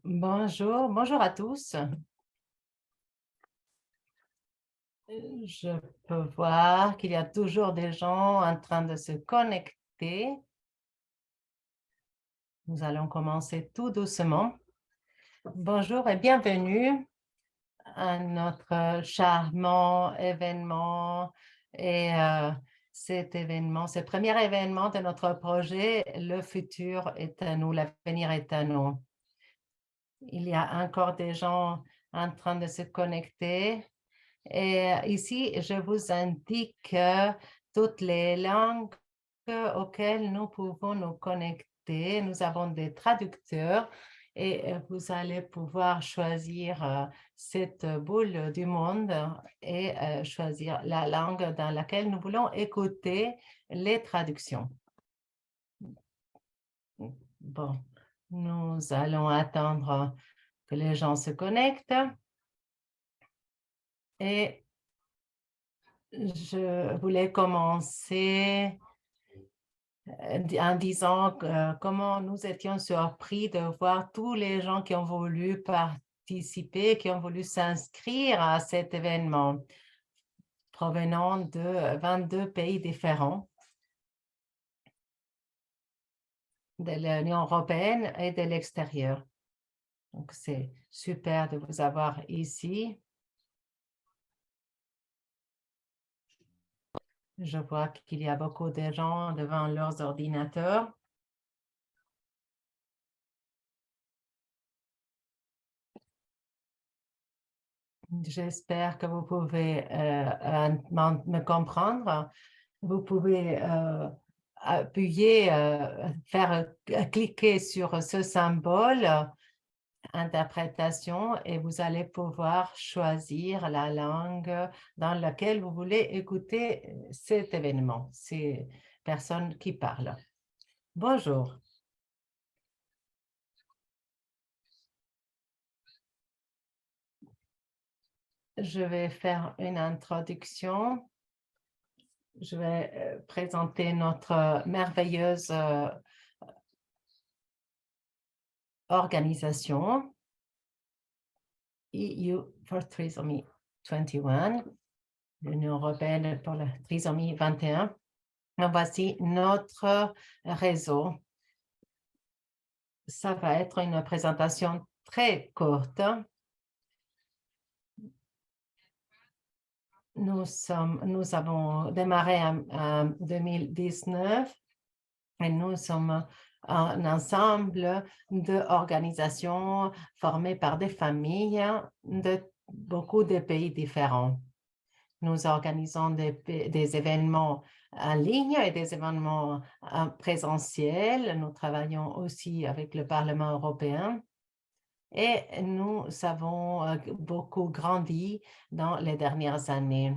Bonjour à tous. Je peux voir qu'il y a toujours des gens en train de se connecter. Nous allons commencer tout doucement. Bonjour et bienvenue à notre charmant événement et cet événement, ce premier événement de notre projet, le futur est à nous, l'avenir est à nous. Il y a encore des gens en train de se connecter. Et ici, je vous indique toutes les langues auxquelles nous pouvons nous connecter. Nous avons des traducteurs et vous allez pouvoir choisir cette boule du monde et choisir la langue dans laquelle nous voulons écouter les traductions. Bon, nous allons attendre que les gens se connectent et je voulais commencer en disant comment nous étions surpris de voir tous les gens qui ont voulu participer, qui ont voulu s'inscrire à cet événement provenant de 22 pays différents de l'Union européenne et de l'extérieur. Donc, c'est super de vous avoir ici. Je vois qu'il y a beaucoup de gens devant leurs ordinateurs. J'espère que vous pouvez me comprendre. Vous pouvez appuyer, cliquer sur ce symbole interprétation et vous allez pouvoir choisir la langue dans laquelle vous voulez écouter cet événement, ces personnes qui parlent. Bonjour. Je vais faire une introduction. Je vais présenter notre merveilleuse organisation EU for Trisomy 21, l'Union européenne pour la trisomie 21. Voici notre réseau. Ça va être une présentation très courte. Nous avons démarré en 2019 et nous sommes un ensemble d'organisations formées par des familles de beaucoup de pays différents. Nous organisons des événements en ligne et des événements présentiels. Nous travaillons aussi avec le Parlement européen et nous avons beaucoup grandi dans les dernières années.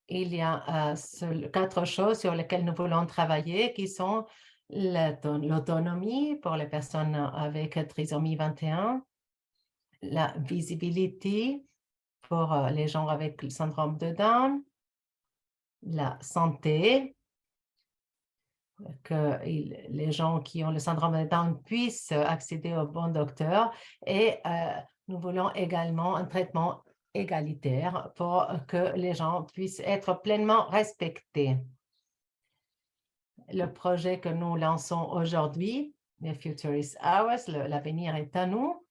Il y a 4 choses sur lesquelles nous voulons travailler qui sont l'autonomie pour les personnes avec trisomie 21, la visibilité pour les gens avec le syndrome de Down, la santé, que les gens qui ont le syndrome de Down puissent accéder au bon docteur et nous voulons également un traitement égalitaire pour que les gens puissent être pleinement respectés. Le projet que nous lançons aujourd'hui, The Future is Ours, l'avenir est à nous,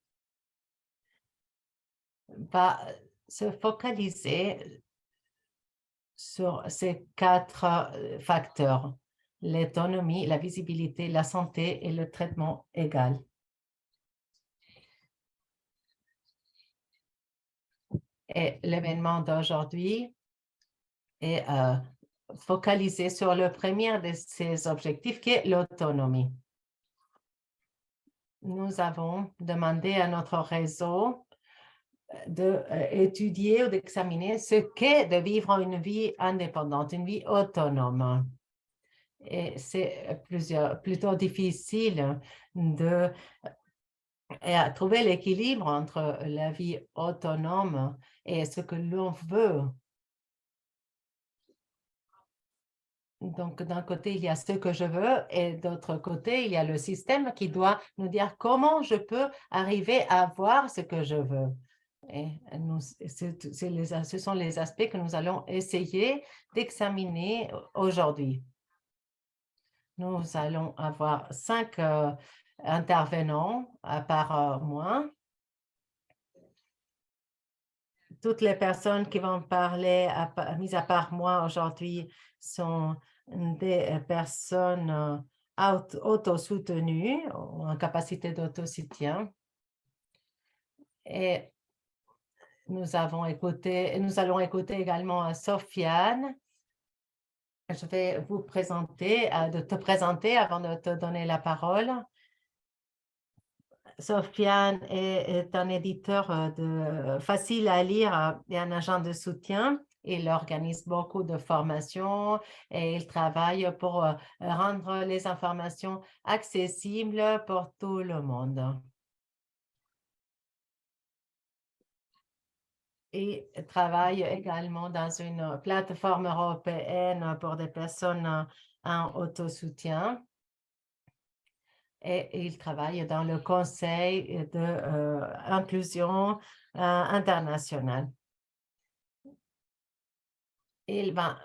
va se focaliser sur ces 4 facteurs: l'autonomie, la visibilité, la santé et le traitement égal. Et l'événement d'aujourd'hui est focalisé sur le premier de ces objectifs qui est l'autonomie. Nous avons demandé à notre réseau d'étudier ou d'examiner ce qu'est de vivre une vie indépendante, une vie autonome. Et c'est plutôt difficile de trouver l'équilibre entre la vie autonome et ce que l'on veut. Donc, d'un côté, il y a ce que je veux et d'autre côté, il y a le système qui doit nous dire comment je peux arriver à avoir ce que je veux. Et ce sont les aspects que nous allons essayer d'examiner aujourd'hui. Nous allons avoir 5 intervenants à part moi. Toutes les personnes qui vont parler, mis à part moi aujourd'hui, sont des personnes autosoutenues ou en capacité d'autosoutien. Et nous allons écouter également Sofiane. Je vais vous présenter, de te présenter avant de te donner la parole. Sofiane est un éditeur facile à lire et un agent de soutien. Il organise beaucoup de formations et il travaille pour rendre les informations accessibles pour tout le monde. Il travaille également dans une plateforme européenne pour des personnes en autosoutien. Et il travaille dans le Conseil d'inclusion internationale. Il va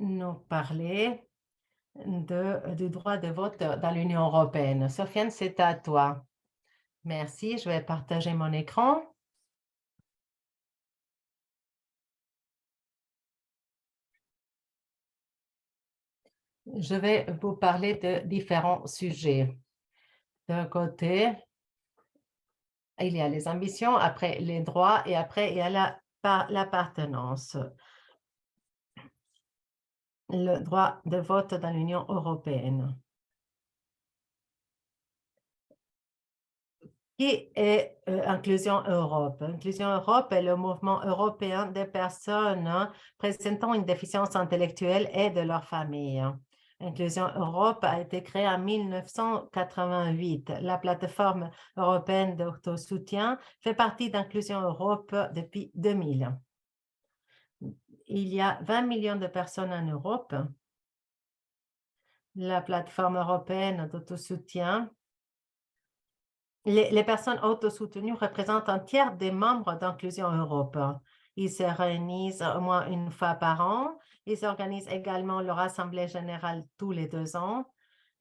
nous parler du droit de vote dans l'Union européenne. Sofiane, c'est à toi. Merci, je vais partager mon écran. Je vais vous parler de différents sujets. D'un côté, il y a les ambitions, après les droits et après il y a l'appartenance. Le droit de vote dans l'Union européenne. Qui est Inclusion Europe? Inclusion Europe est le mouvement européen des personnes présentant une déficience intellectuelle et de leur famille. Inclusion Europe a été créée en 1988. La plateforme européenne d'autosoutien fait partie d'Inclusion Europe depuis 2000. Il y a 20 millions de personnes en Europe. La plateforme européenne d'autosoutien Les personnes autosoutenues représentent un tiers des membres d'Inclusion Europe. Ils se réunissent au moins une fois par an. Ils organisent également leur assemblée générale tous les 2 ans.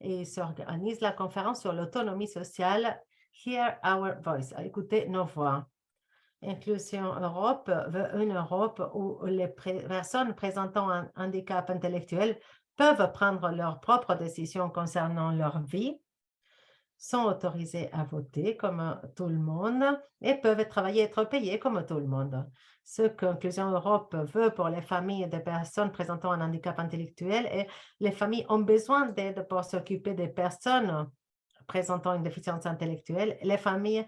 Et ils organisent la conférence sur l'autonomie sociale Hear Our Voice, écouter nos voix. Inclusion Europe veut une Europe où les personnes présentant un handicap intellectuel peuvent prendre leurs propres décisions concernant leur vie, sont autorisés à voter comme tout le monde et peuvent travailler et être payés comme tout le monde. Ce qu'Inclusion Europe veut pour les familles de personnes présentant un handicap intellectuel et les familles ont besoin d'aide pour s'occuper des personnes présentant une déficience intellectuelle. Les familles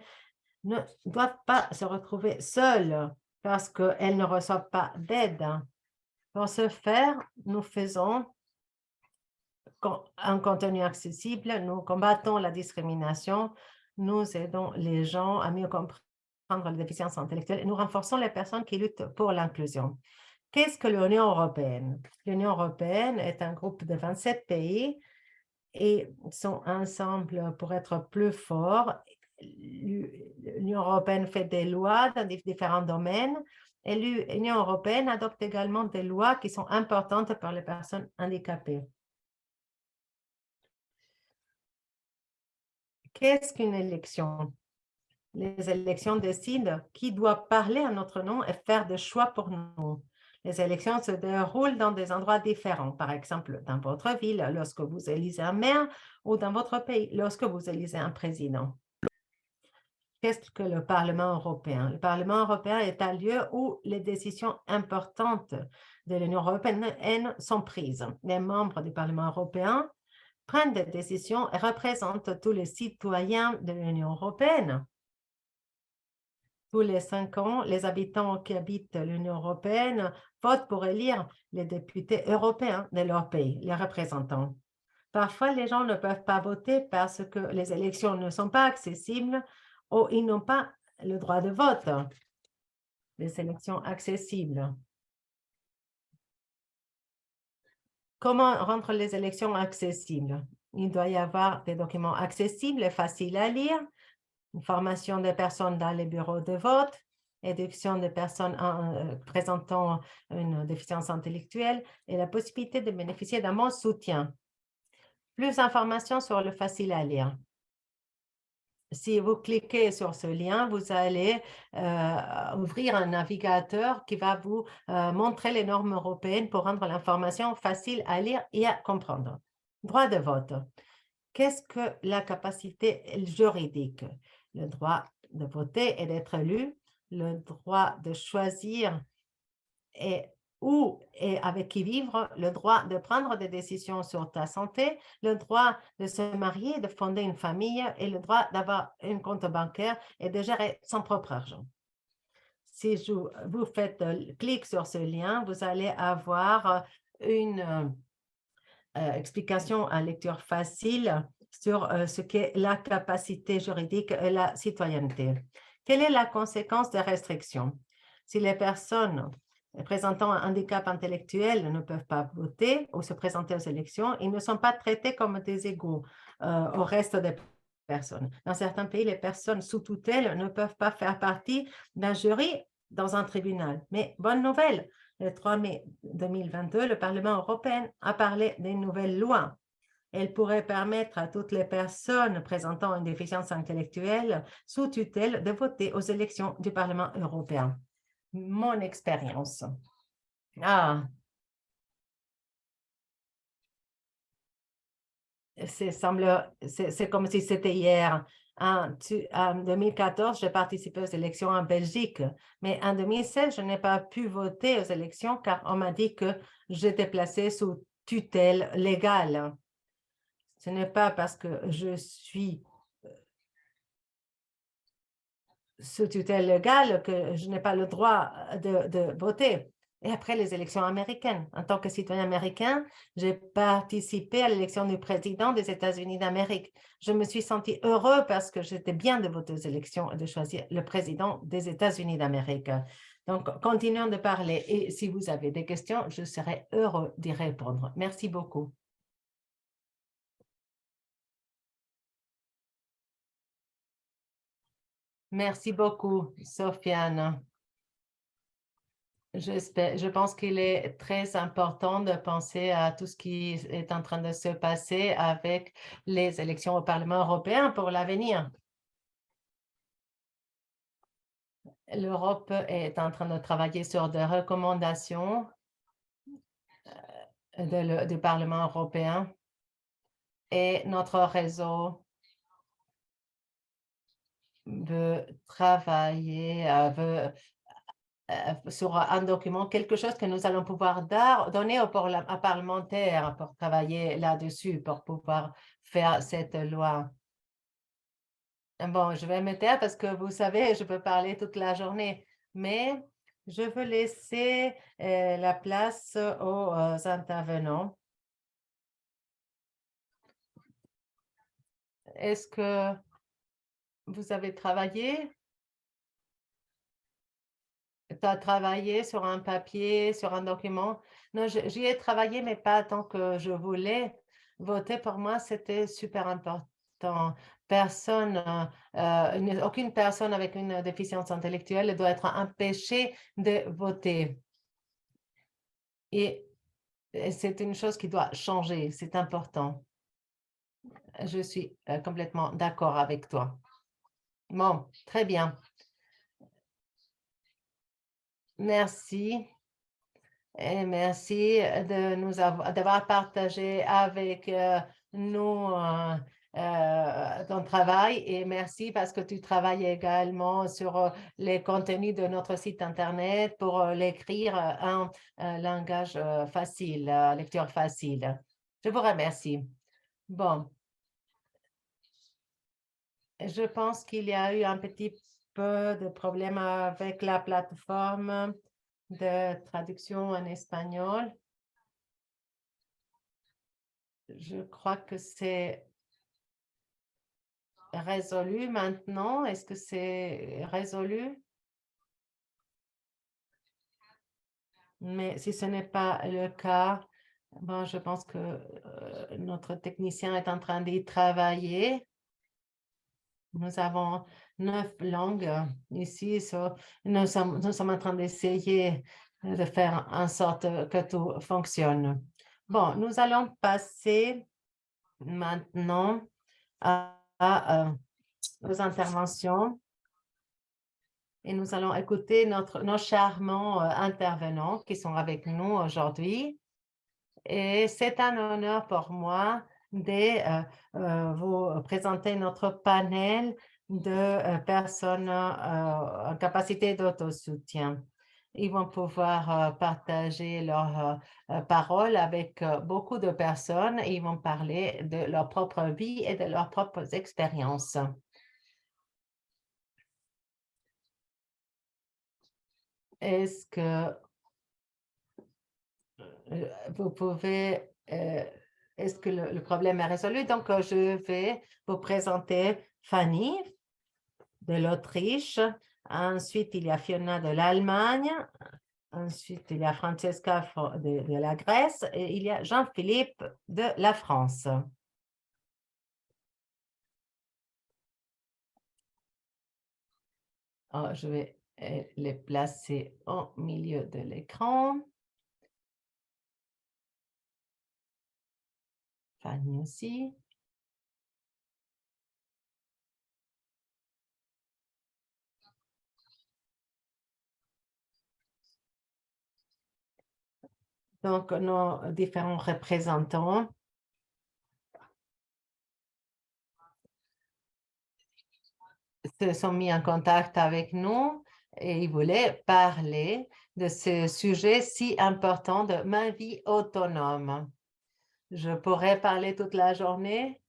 ne doivent pas se retrouver seules parce qu'elles ne reçoivent pas d'aide. Pour ce faire, nous faisons un contenu accessible, nous combattons la discrimination, nous aidons les gens à mieux comprendre les déficiences intellectuelles et nous renforçons les personnes qui luttent pour l'inclusion. Qu'est-ce que l'Union européenne? L'Union européenne est un groupe de 27 pays et sont ensemble pour être plus forts. L'Union européenne fait des lois dans différents domaines et l'Union européenne adopte également des lois qui sont importantes pour les personnes handicapées. Qu'est-ce qu'une élection? Les élections décident qui doit parler à notre nom et faire des choix pour nous. Les élections se déroulent dans des endroits différents. Par exemple, dans votre ville, lorsque vous élisez un maire, ou dans votre pays, lorsque vous élisez un président. Qu'est-ce que le Parlement européen? Le Parlement européen est un lieu où les décisions importantes de l'Union européenne sont prises. Les membres du Parlement européen prennent des décisions et représentent tous les citoyens de l'Union européenne. Tous les 5 ans, les habitants qui habitent l'Union européenne votent pour élire les députés européens de leur pays, les représentants. Parfois, les gens ne peuvent pas voter parce que les élections ne sont pas accessibles ou ils n'ont pas le droit de vote. Les élections accessibles. Comment rendre les élections accessibles? Il doit y avoir des documents accessibles et faciles à lire, une formation des personnes dans les bureaux de vote, éducation des personnes présentant une déficience intellectuelle et la possibilité de bénéficier d'un bon soutien. Plus d'informations sur le facile à lire. Si vous cliquez sur ce lien, vous allez ouvrir un navigateur qui va vous montrer les normes européennes pour rendre l'information facile à lire et à comprendre. Droit de vote. Qu'est-ce que la capacité juridique? Le droit de voter et d'être élu, le droit de choisir et où et avec qui vivre, le droit de prendre des décisions sur ta santé, le droit de se marier, de fonder une famille et le droit d'avoir un compte bancaire et de gérer son propre argent. Si vous faites clic sur ce lien, vous allez avoir une explication en lecture facile sur ce qu'est la capacité juridique et la citoyenneté. Quelle est la conséquence des restrictions? Si les personnes présentant un handicap intellectuel ne peuvent pas voter ou se présenter aux élections, ils ne sont pas traités comme des égaux au reste des personnes. Dans certains pays, les personnes sous tutelle ne peuvent pas faire partie d'un jury dans un tribunal. Mais bonne nouvelle, le 3 mai 2022, le Parlement européen a parlé des nouvelles lois. Elles pourraient permettre à toutes les personnes présentant une déficience intellectuelle sous tutelle de voter aux élections du Parlement européen. Mon expérience. C'est comme si c'était hier. En 2014, j'ai participé aux élections en Belgique, mais en 2016, je n'ai pas pu voter aux élections car on m'a dit que j'étais placée sous tutelle légale. Ce n'est pas parce que je suis sous tutelle légale que je n'ai pas le droit de voter. Et après les élections américaines, en tant que citoyen américain, j'ai participé à l'élection du président des États-Unis d'Amérique. Je me suis sentie heureux parce que j'étais bien de voter aux élections et de choisir le président des États-Unis d'Amérique. Donc, continuons de parler. Et si vous avez des questions, je serai heureux d'y répondre. Merci beaucoup. Merci beaucoup, Sofiane. Je pense qu'il est très important de penser à tout ce qui est en train de se passer avec les élections au Parlement européen pour l'avenir. L'Europe est en train de travailler sur des recommandations du Parlement européen et notre réseau veut travailler, sur un document, quelque chose que nous allons pouvoir donner aux parlementaires pour travailler là-dessus, pour pouvoir faire cette loi. Bon, je vais me taire parce que vous savez, je peux parler toute la journée, mais je veux laisser la place aux intervenants. Est-ce que vous avez travaillé? Tu as travaillé sur un papier, sur un document? Non, j'y ai travaillé, mais pas tant que je voulais. Voter pour moi, c'était super important. Aucune personne avec une déficience intellectuelle doit être empêchée de voter. Et c'est une chose qui doit changer, c'est important. Je suis complètement d'accord avec toi. Bon, très bien. Merci. Et merci d'avoir partagé avec nous ton travail et merci parce que tu travailles également sur les contenus de notre site Internet pour l'écrire en langage facile, lecture facile. Je vous remercie. Bon, je pense qu'il y a eu un petit peu de problème avec la plateforme de traduction en espagnol. Je crois que c'est résolu maintenant. Est-ce que c'est résolu? Mais si ce n'est pas le cas, Bon, je pense que notre technicien est en train d'y travailler. Nous avons 9 langues ici. Nous sommes en train d'essayer de faire en sorte que tout fonctionne. Bon, nous allons passer maintenant aux interventions et nous allons écouter nos charmants intervenants qui sont avec nous aujourd'hui. Et c'est un honneur pour moi de vous présenter notre panel de personnes en capacité d'autosoutien. Ils vont pouvoir partager leurs paroles avec beaucoup de personnes et ils vont parler de leur propre vie et de leurs propres expériences. Est-ce que vous pouvez, est-ce que le problème est résolu? Donc, je vais vous présenter Fanny de l'Autriche. Ensuite, il y a Fiona de l'Allemagne. Ensuite, il y a Francesca de la Grèce et il y a Jean-Philippe de la France. Je vais les placer au milieu de l'écran. Fanny aussi. Donc, nos différents représentants se sont mis en contact avec nous et ils voulaient parler de ce sujet si important de ma vie autonome. Je pourrais parler toute la journée.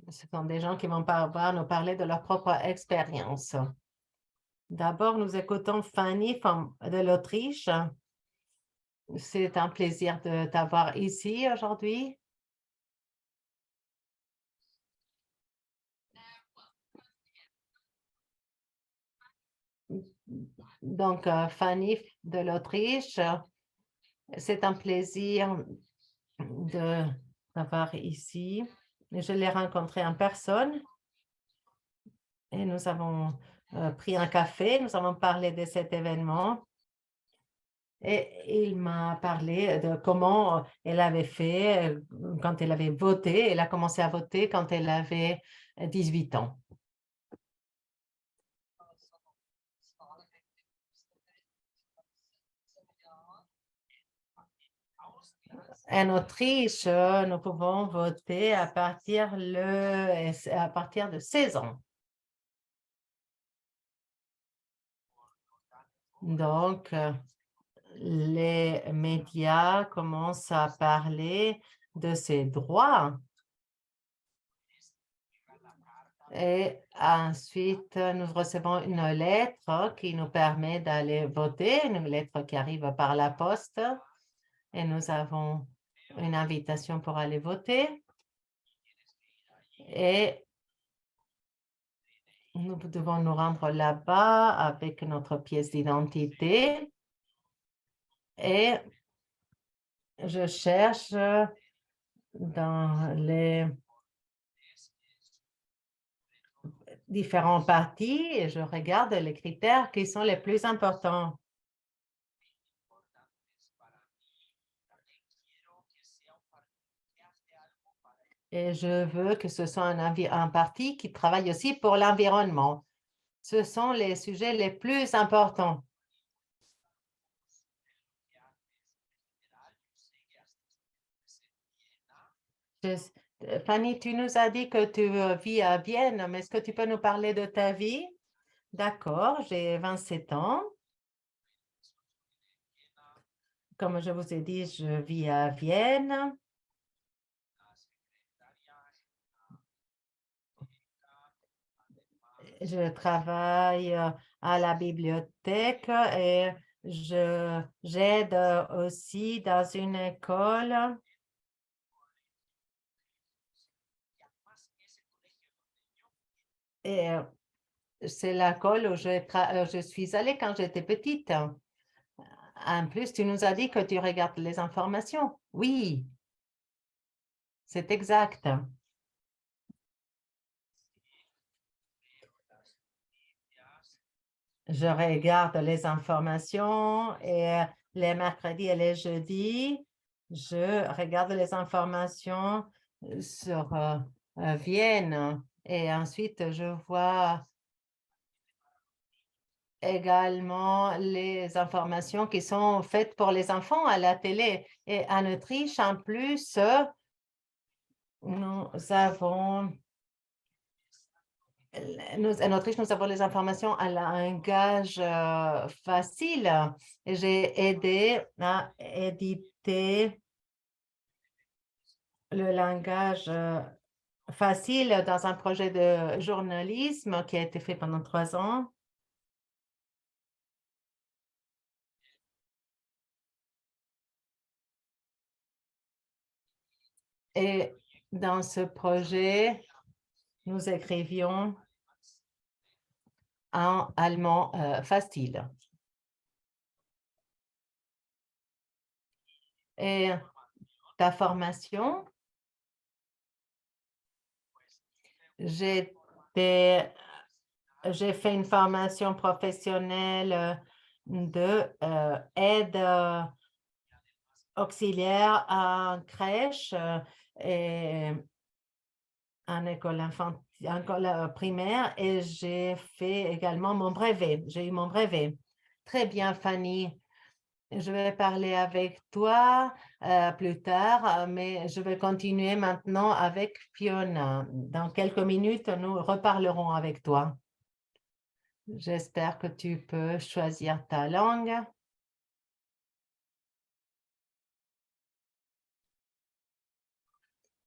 Ce sont des gens qui vont pouvoir nous parler de leur propre expérience. D'abord, nous écoutons Fanny de l'Autriche. C'est un plaisir de t'avoir ici aujourd'hui. Donc, Fanny de l'Autriche, c'est un plaisir de t'avoir ici. Je l'ai rencontré en personne et nous avons pris un café, nous avons parlé de cet événement et il m'a parlé de comment elle avait fait quand elle avait voté. Elle a commencé à voter quand elle avait 18 ans. En Autriche, nous pouvons voter à partir de 16 ans. Donc, les médias commencent à parler de ces droits. Et ensuite, nous recevons une lettre qui nous permet d'aller voter, une lettre qui arrive par la poste. Et nous avons une invitation pour aller voter. Et nous devons nous rendre là-bas avec notre pièce d'identité. Et je cherche dans les différents partis et je regarde les critères qui sont les plus importants. Et je veux que ce soit un parti qui travaille aussi pour l'environnement. Ce sont les sujets les plus importants. Fanny, tu nous as dit que tu vis à Vienne, mais est-ce que tu peux nous parler de ta vie? D'accord, j'ai 27 ans. Comme je vous ai dit, je vis à Vienne. Je travaille à la bibliothèque et j'aide aussi dans une école. Et c'est l'école où je suis allée quand j'étais petite. En plus, tu nous as dit que tu regardes les informations. Oui, c'est exact. Je regarde les informations et les mercredis et les jeudis, je regarde les informations sur Vienne et ensuite je vois également les informations qui sont faites pour les enfants à la télé. Et en Autriche, en plus, nous avons en Autriche, nous avons les informations à langage facile. Et j'ai aidé à éditer le langage facile dans un projet de journalisme qui a été fait pendant 3 ans. Et dans ce projet, nous écrivions en allemand facile. Et ta formation, j'ai fait une formation professionnelle de aide auxiliaire en crèche et en école primaire et j'ai fait également mon brevet. J'ai eu mon brevet. Très bien, Fanny. Je vais parler avec toi plus tard, mais je vais continuer maintenant avec Fiona. Dans quelques minutes, nous reparlerons avec toi. J'espère que tu peux choisir ta langue.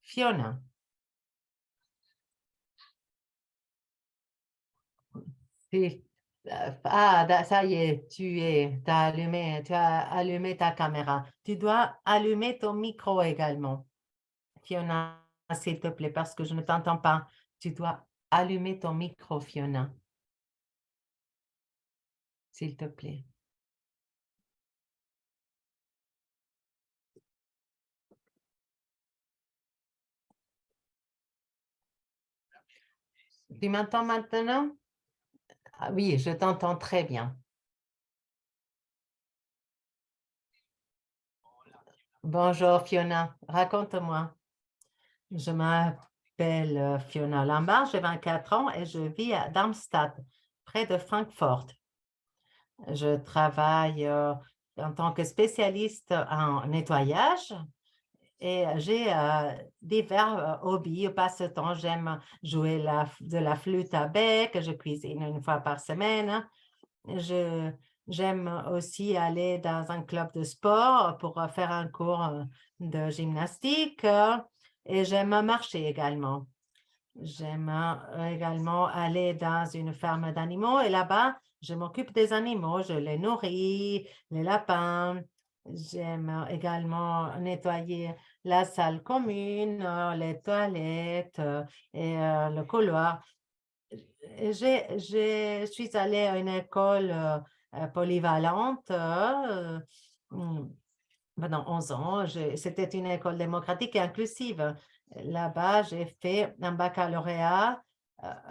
Fiona. Si. Ça y est, tu as allumé ta caméra. Tu dois allumer ton micro également. Fiona, s'il te plaît, parce que je ne t'entends pas. Tu dois allumer ton micro, Fiona, s'il te plaît. Tu m'entends maintenant? Ah oui, je t'entends très bien. Bonjour, Fiona. Raconte-moi. Je m'appelle Fiona Lambert, j'ai 24 ans et je vis à Darmstadt, près de Francfort. Je travaille en tant que spécialiste en nettoyage et j'ai divers hobbies au passe-temps. J'aime jouer de la flûte à bec, je cuisine une fois par semaine. Je, J'aime aussi aller dans un club de sport pour faire un cours de gymnastique et j'aime marcher également. J'aime également aller dans une ferme d'animaux et là-bas, je m'occupe des animaux, je les nourris, les lapins. J'aime également nettoyer la salle commune, les toilettes et le couloir. Je suis allée à une école polyvalente pendant 11 ans. C'était une école démocratique et inclusive. Là-bas, j'ai fait un baccalauréat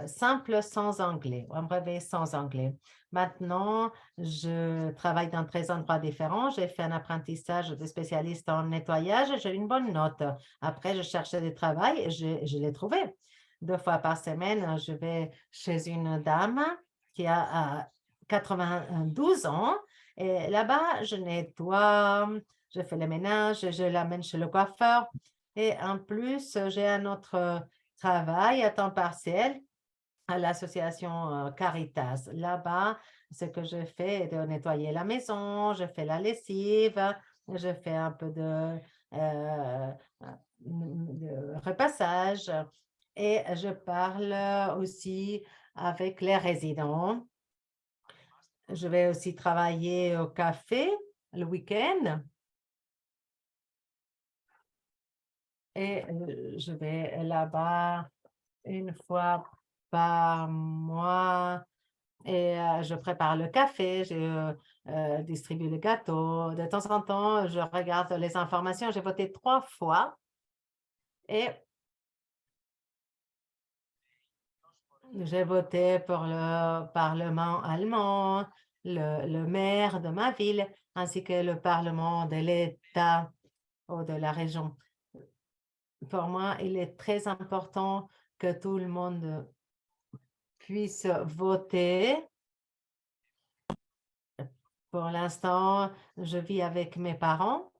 simple sans anglais, un brevet sans anglais. Maintenant, je travaille dans 13 endroits différents. J'ai fait un apprentissage de spécialiste en nettoyage. J'ai une bonne note. Après, je cherchais du travail et je l'ai trouvé. 2 fois par semaine, je vais chez une dame qui a 92 ans et là-bas, je nettoie, je fais le ménage, je l'amène chez le coiffeur et en plus, j'ai un autre travail à temps partiel à l'association Caritas. Là-bas, ce que je fais est de nettoyer la maison, je fais la lessive, je fais un peu de repassage et je parle aussi avec les résidents. Je vais aussi travailler au café le week-end et je vais là-bas une fois par mois et je prépare le café, je distribue le gâteau. De temps en temps, je regarde les informations. J'ai voté 3 fois et j'ai voté pour le Parlement allemand, le maire de ma ville, ainsi que le Parlement de l'État ou de la région. Pour moi, il est très important que tout le monde puisse voter. Pour l'instant, je vis avec mes parents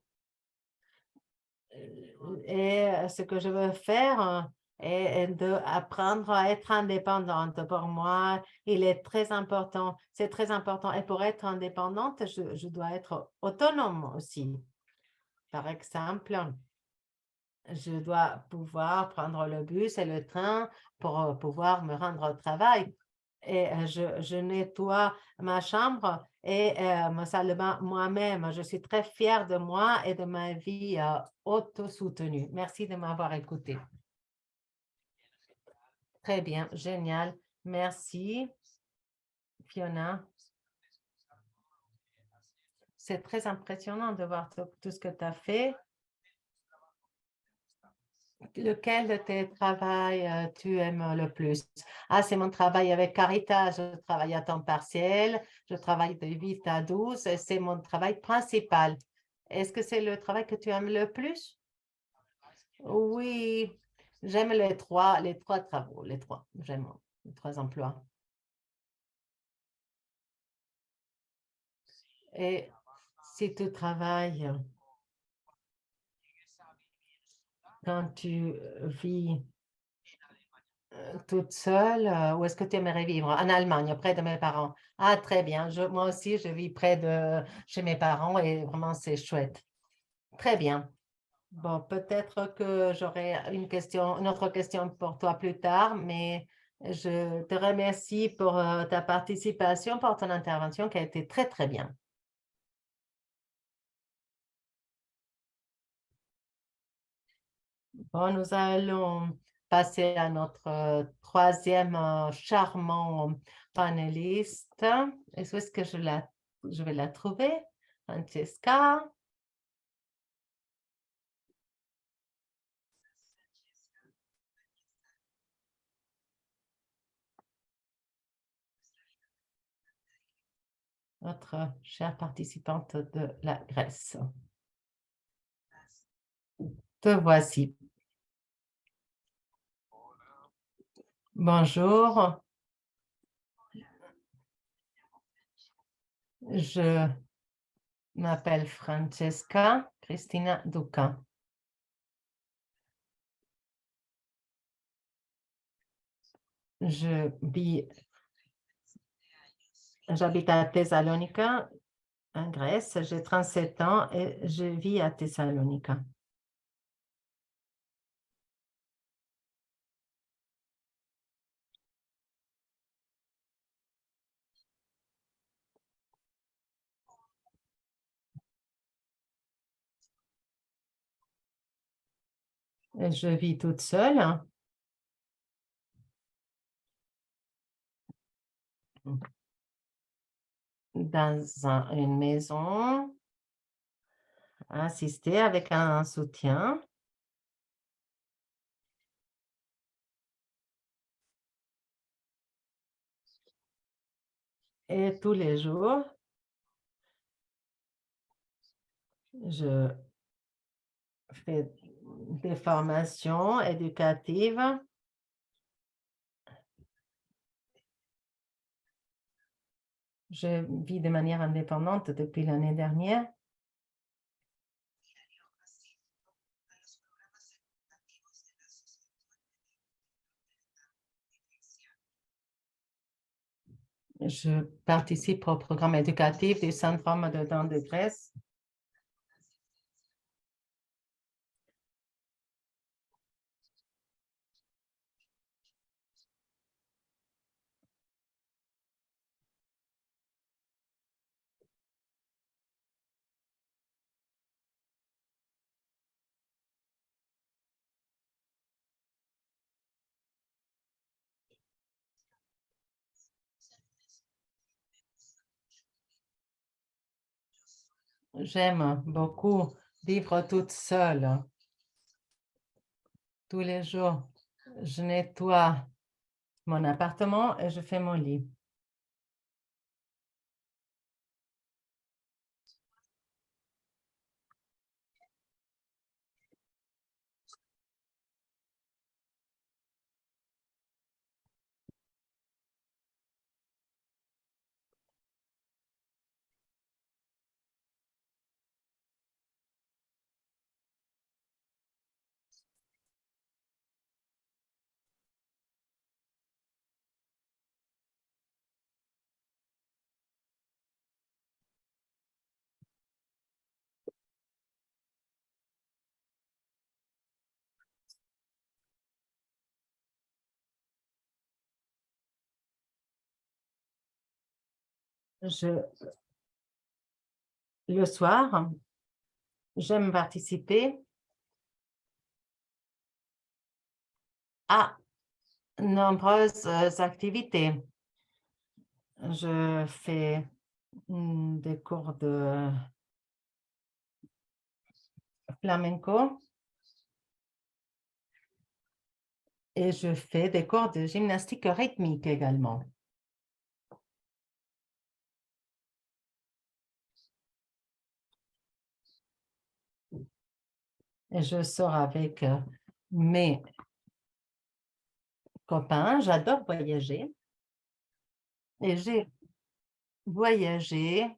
et ce que je veux faire est d'apprendre à être indépendante. Pour moi, il est très important, c'est très important. Et pour être indépendante, je dois être autonome aussi. Par exemple, je dois pouvoir prendre le bus et le train pour pouvoir me rendre au travail. Et je nettoie ma chambre et ma salle de bain moi-même. Je suis très fière de moi et de ma vie autosoutenue. Merci de m'avoir écouté. Très bien, génial. Merci, Fiona. C'est très impressionnant de voir tout ce que tu as fait. Lequel de tes travails tu aimes le plus? Ah, c'est mon travail avec Caritas. Je travaille à temps partiel. Je travaille de 8 à 12 et c'est mon travail principal. Est-ce que c'est le travail que tu aimes le plus? Oui, j'aime les trois travaux, les trois. J'aime les trois emplois. Et si tu travailles quand tu vis toute seule, où est-ce que tu aimerais vivre? En Allemagne, près de mes parents. Ah, très bien. Moi aussi, je vis près de chez mes parents et vraiment, c'est chouette. Très bien. Bon, peut-être que j'aurai une autre question pour toi plus tard, mais je te remercie pour ta participation, pour ton intervention qui a été très, très bien. Bon, nous allons passer à notre troisième charmant panéliste. Est-ce que je vais la trouver? Francesca, notre chère participante de la Grèce. Te voici. Bonjour, je m'appelle Francesca Cristina Duca. J'habite à Thessalonica, en Grèce. J'ai 37 ans et je vis à Thessalonica. Et je vis toute seule dans une maison assistée avec un soutien. Et tous les jours, je fais des formations éducatives. Je vis de manière indépendante depuis l'année dernière. Je participe au programme éducatif du syndrome de Down de Grèce. J'aime beaucoup vivre toute seule. Tous les jours, je nettoie mon appartement et je fais mon lit. Je, le soir, j'aime participer à nombreuses activités. Je fais des cours de flamenco et je fais des cours de gymnastique rythmique également. Et je sors avec mes copains. J'adore voyager et j'ai voyagé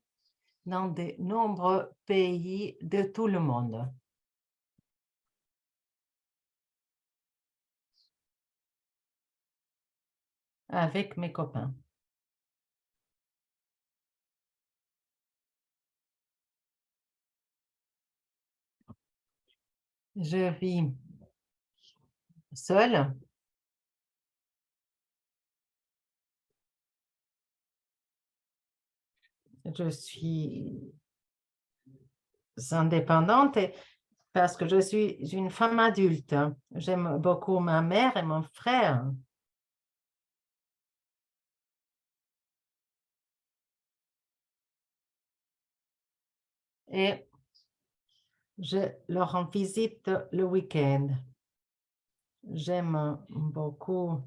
dans de nombreux pays de tout le monde avec mes copains. Je vis seule. Je suis indépendante parce que je suis une femme adulte. J'aime beaucoup ma mère et mon frère et je leur rends visite le week-end. J'aime beaucoup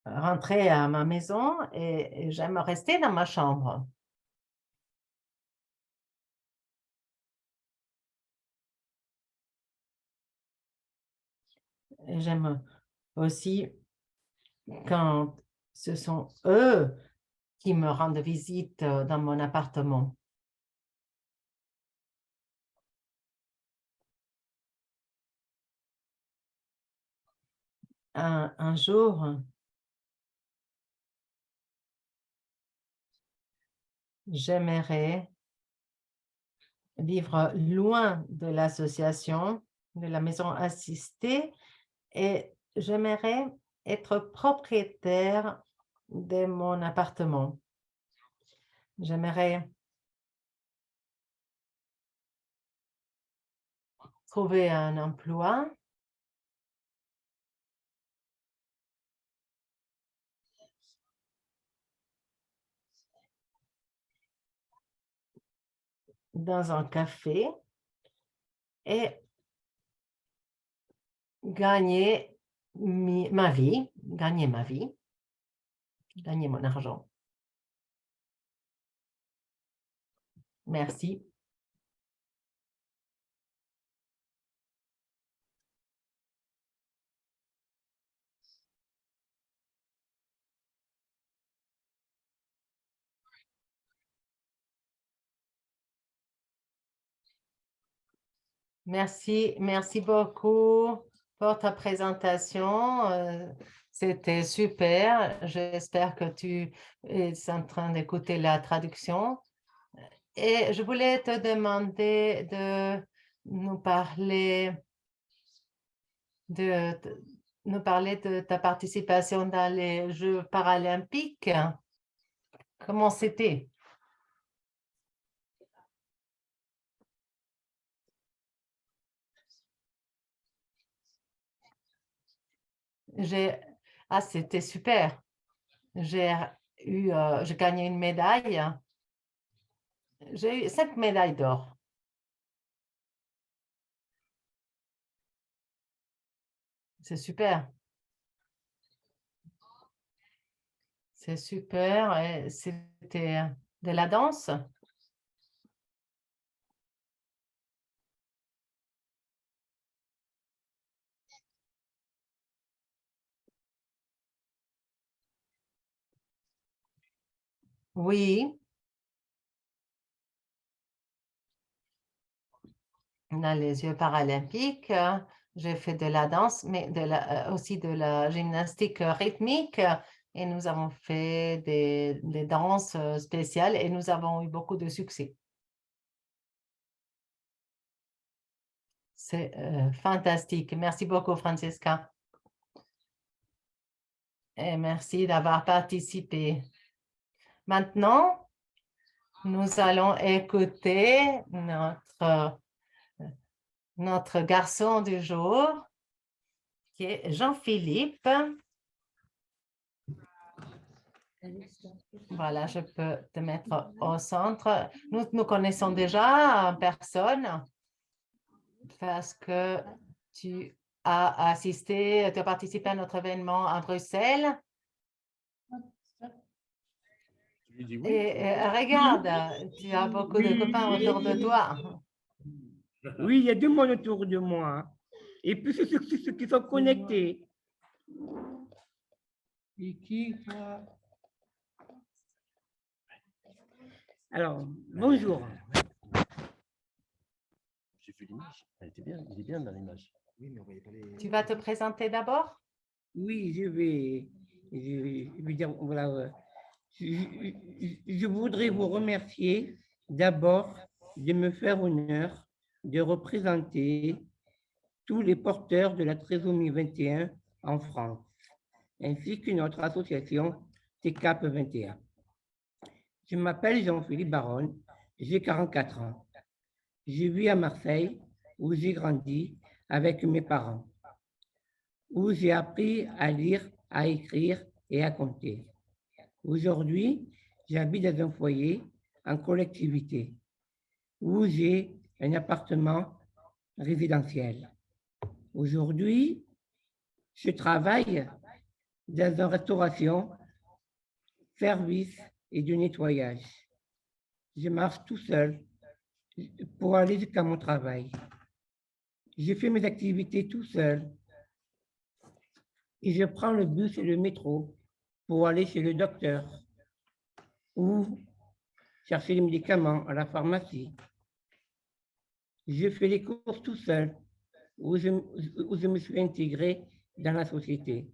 rentrer à ma maison et j'aime rester dans ma chambre. Et j'aime aussi quand ce sont eux qui me rendent visite dans mon appartement. Un jour, j'aimerais vivre loin de l'association, de la maison assistée, et j'aimerais être propriétaire de mon appartement. J'aimerais trouver un emploi dans un café et gagner ma vie, gagner mon argent. Merci. Merci beaucoup pour ta présentation. C'était super. J'espère que tu es en train d'écouter la traduction. Et je voulais te demander de nous parler de nous parler de ta participation dans les Jeux paralympiques. Comment c'était? J'ai... Ah, c'était super. J'ai j'ai gagné une médaille. J'ai eu 5 médailles d'or. C'est super. C'est super. Et c'était de la danse? Oui, dans les Jeux paralympiques, j'ai fait de la danse, mais aussi de la gymnastique rythmique. Et nous avons fait des danses spéciales et nous avons eu beaucoup de succès. C'est fantastique. Merci beaucoup, Francesca. Et merci d'avoir participé. Maintenant, nous allons écouter notre garçon du jour, qui est Jean-Philippe. Voilà, je peux te mettre au centre. Nous nous connaissons déjà en personne parce que tu as assisté, tu as participé à notre événement à Bruxelles. Et regarde, tu as beaucoup de copains autour de toi. Oui, il y a du monde autour de moi. Et puis, ceux qui sont connectés. Et qui, toi? Alors, bonjour. J'ai vu l'image, elle était bien, il est bien dans l'image. Oui, mais on voyait pas les... Tu vas te présenter d'abord? Oui, je vais dire, voilà, je voudrais vous remercier d'abord de me faire honneur de représenter tous les porteurs de la trisomie 21 en France, ainsi que notre association TCAP 21. Je m'appelle Jean-Philippe Baron, j'ai 44 ans. Je vis à Marseille, où j'ai grandi avec mes parents, où j'ai appris à lire, à écrire et à compter. Aujourd'hui, j'habite dans un foyer en collectivité, où j'ai un appartement résidentiel. Aujourd'hui, je travaille dans une restauration, service et du nettoyage. Je marche tout seul pour aller jusqu'à mon travail. Je fais mes activités tout seul et je prends le bus et le métro pour aller chez le docteur ou chercher les médicaments à la pharmacie. Je fais les courses tout seul où je me suis intégré dans la société.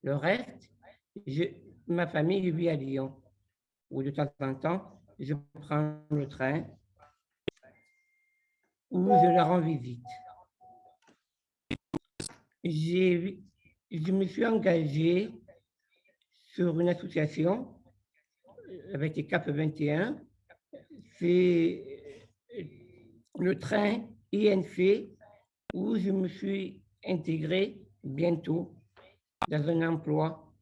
Le reste, ma famille vit à Lyon, où de temps en temps, je prends le train ou je leur rends visite. Je me suis engagé sur une association avec les CAP 21. C'est le train INC où je me suis intégré bientôt dans un emploi,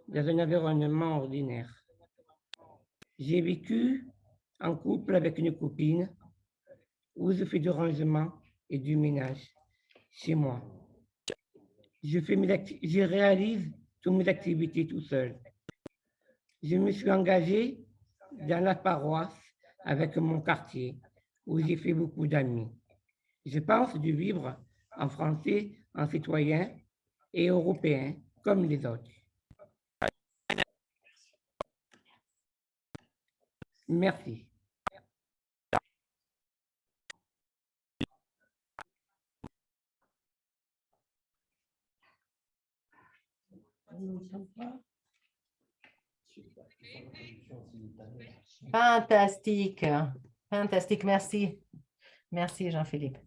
dans un environnement ordinaire. J'ai vécu en couple avec une copine où je fais du rangement et du ménage chez moi. Je réalise toutes mes activités tout seul. Je me suis engagé dans la paroisse avec mon quartier, où j'ai fait beaucoup d'amis. Je pense de vivre en français, en citoyen et européen, comme les autres. Merci. Fantastique. Fantastique. Merci. Merci, Jean-Philippe.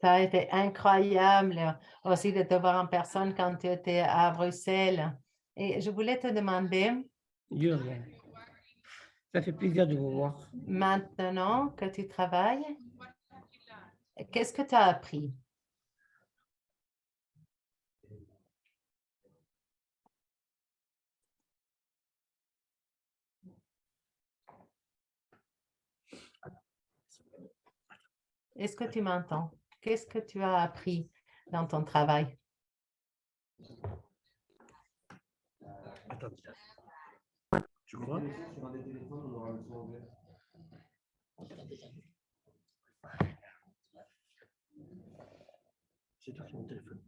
Ça a été incroyable aussi de te voir en personne quand tu étais à Bruxelles. Et je voulais te demander, De rien. Ça fait plaisir de vous voir. maintenant que tu travailles, qu'est-ce que tu as appris? Est-ce que tu m'entends? Qu'est-ce que tu as appris dans ton travail? Attends. Tu crois? C'est toi qui as mon téléphone.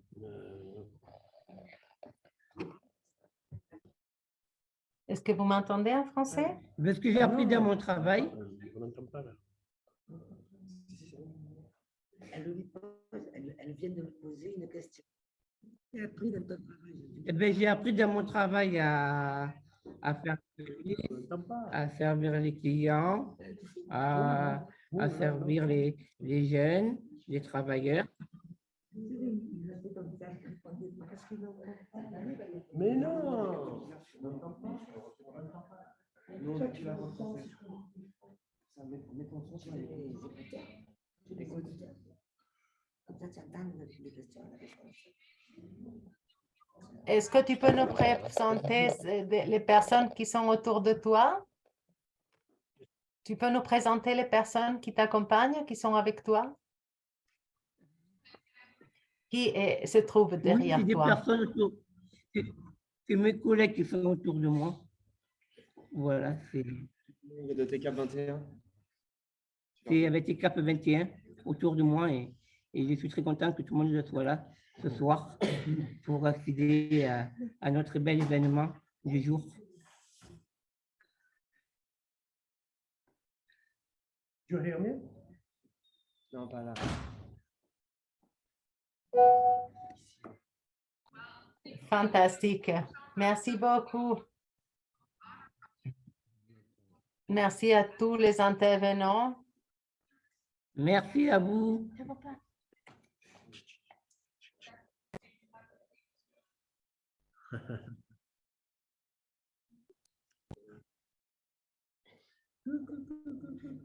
Est-ce que vous m'entendez en français? Ce que j'ai appris dans mon travail, On n'entend pas là. Elle vient de me poser une question. J'ai appris dans ton travail. eh ben, j'ai appris dans mon travail à faire On n'entend pas. à servir les clients, à servir les jeunes, les travailleurs. Mais non! Comme ça, tu attends les questions, la réponse. Est-ce que tu peux nous présenter les personnes qui sont autour de toi? Tu peux nous présenter les personnes qui t'accompagnent, qui sont avec toi? Qui se trouve Oui, derrière c'est des toi? personnes autour. C'est mes collègues qui sont autour de moi. Voilà, c'est De TK 21. avec les CAP 21 autour de moi et je suis très content que tout le monde soit là ce soir pour accéder à notre bel événement du jour. Tu hear me? Non, pas là. Fantastique. Merci beaucoup. Merci à tous les intervenants. Merci à vous.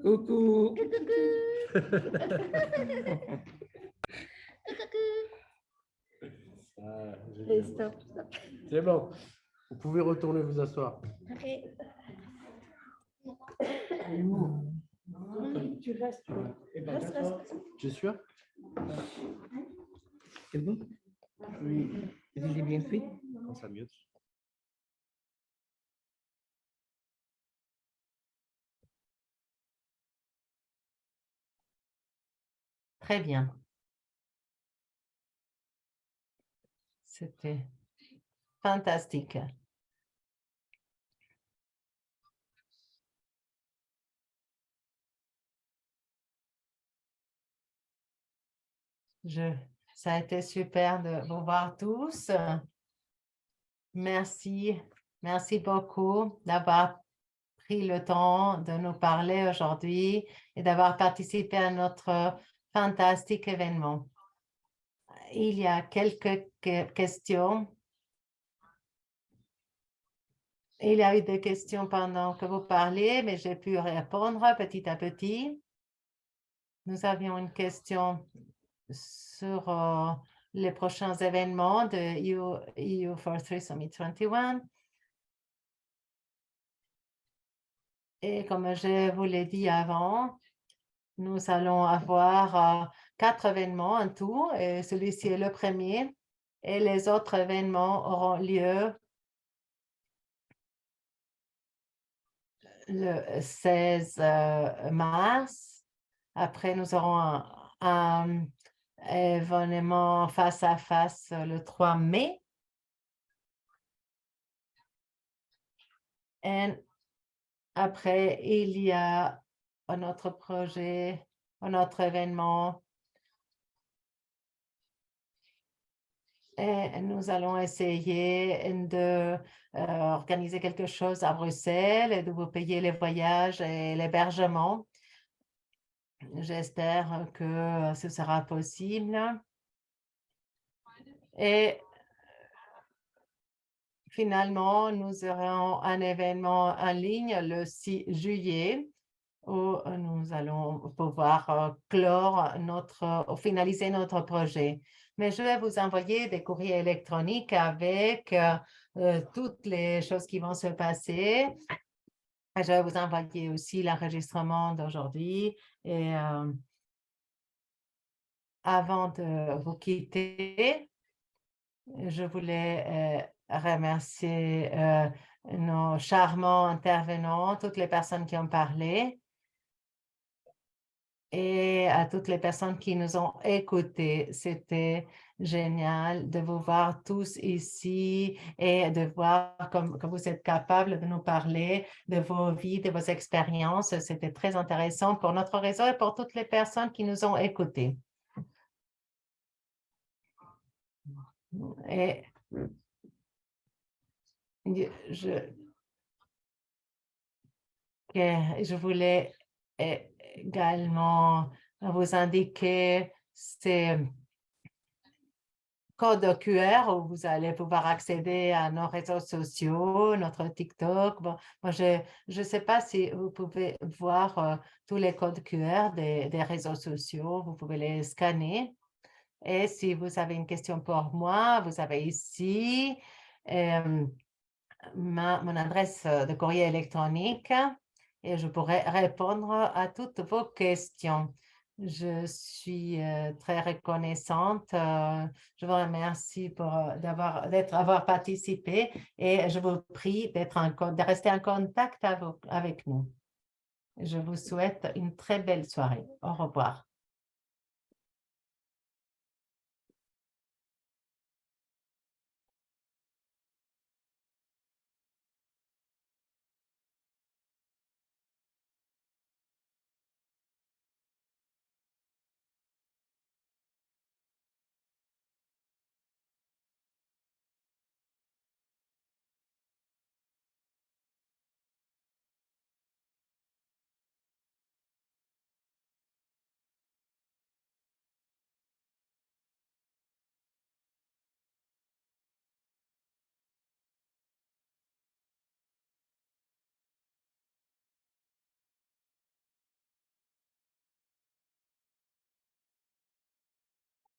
Coucou. Ah, génial. C'est bon. Vous pouvez retourner vous asseoir. Tu restes. Tu es sûr? C'est bon? Oui. J'ai bien fait. Quand ça mute. Très bien. C'était fantastique. Ça a été super de vous voir tous. Merci. Merci beaucoup d'avoir pris le temps de nous parler aujourd'hui et d'avoir participé à notre fantastique événement. Il y a quelques questions. Il y a eu des questions pendant que vous parliez, mais j'ai pu répondre petit à petit. Nous avions une question sur les prochains événements de EU for 3 Summit 21. Et comme je vous l'ai dit avant, nous allons avoir 4 événements en tout, et celui-ci est le premier, et les autres événements auront lieu le 16 mars. Après, nous aurons un événement face à face le 3 mai. Et après, il y a un autre projet, un autre événement. Et nous allons essayer de organiser quelque chose à Bruxelles et de vous payer les voyages et l'hébergement. J'espère que ce sera possible. Et finalement, nous aurons un événement en ligne le 6 juillet où nous allons pouvoir finaliser notre projet. Mais je vais vous envoyer des courriers électroniques avec toutes les choses qui vont se passer. Je vais vous envoyer aussi l'enregistrement d'aujourd'hui et Avant de vous quitter, je voulais remercier nos charmants intervenants, toutes les personnes qui ont parlé et à toutes les personnes qui nous ont écoutés. C'était génial de vous voir tous ici et de voir que vous êtes capables de nous parler de vos vies, de vos expériences. C'était très intéressant pour notre réseau et pour toutes les personnes qui nous ont écoutés. Et je voulais également vous indiquer ces codes QR où vous allez pouvoir accéder à nos réseaux sociaux, notre TikTok. Bon, moi, je ne sais pas si vous pouvez voir tous les codes QR des réseaux sociaux. Vous pouvez les scanner. Et si vous avez une question pour moi, vous avez ici mon adresse de courrier électronique et je pourrai répondre à toutes vos questions. Je suis très reconnaissante. Je vous remercie d'avoir participé et je vous prie de rester en contact avec nous. Je vous souhaite une très belle soirée. Au revoir.